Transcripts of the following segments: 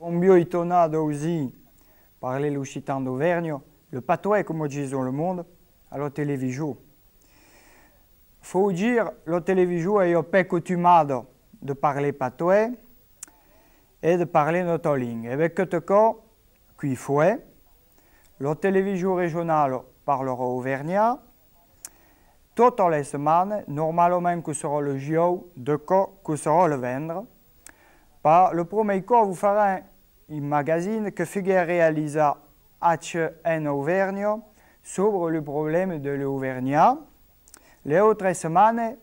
Un bio tornato così, parler l'Occitan d'Auvergne, le patois comme disons le monde, à la télévision. Faut dire, la télévision est un peu coutumade de parler patois et de parler notre langue. Avec ce cas, qu'il faut, la télévision régionale parlera auvergnat. Toutes les semaines, normalement que sera le jour, de cas que sera le vendre. Par le premier cas, vous ferez un magazine que figure réalisé en Auvergne sur le problème de l'Auvergnat. Les autres semaines,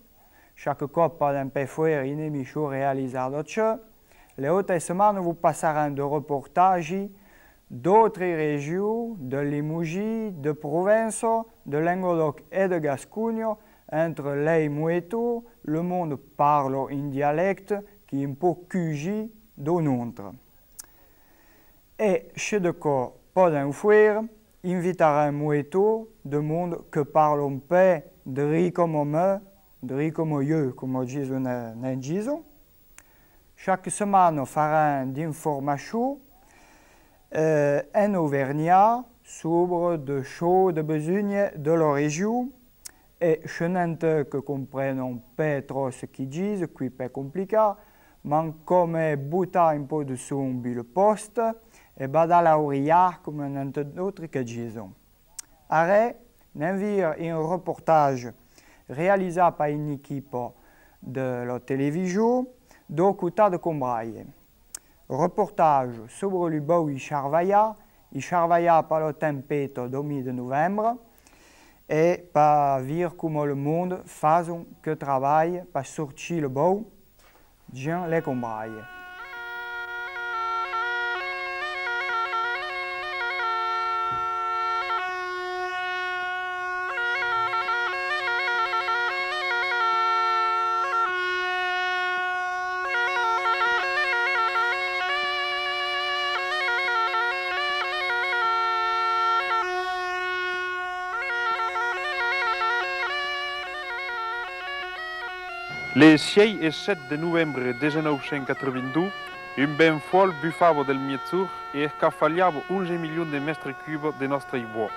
chaque cas pas un peu faire une émission réalisée dessus. Les autres semaines, vous passerez de reportages d'autres régions, de Limoges, de province, de Languedoc et de Gascogne. Entre les mouettos, le monde parle un dialecte qui est un peu cugi de notre. Et chez de cas pas d'un faire, invitera un mouetto de monde que parle un peu de riz comme moi, de riz comme eux, comme disent en disons. Chaque semaine, on fera une information en Auvergnat sur des choses de besoin de la région. Et je n'entends que comprennent pas trop ce qu'ils disent, qui est pas compliqué, mais comme butter un peu de son le poste, et bada la oreille comme on entend d'autres que disent. Arrête, n'envie un reportage réalisé par une équipe de la télévision d'Ocuta de Combraille. Reportage sur le beau il charvailla par la tempête du mois de novembre et par voir comment le monde fait que travaille pour sortir le beau dans les Combrailles. Le 6 e 7 de novembre 1982, un ben fol bufavo del Mietzur e scafagliavo 11 milioni di metri cubi di nostra bois.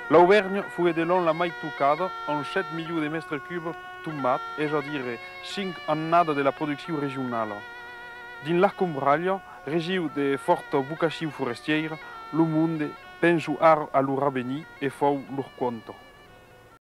L'Auvergne fu de long la mai toccata, en 7 milioni di metri cubi tombat, e je dirais 5 annades de la production régionale. Din la Combraille, région de forte vocation forestière, le monde pense à l'Urabeni et faut leur compte.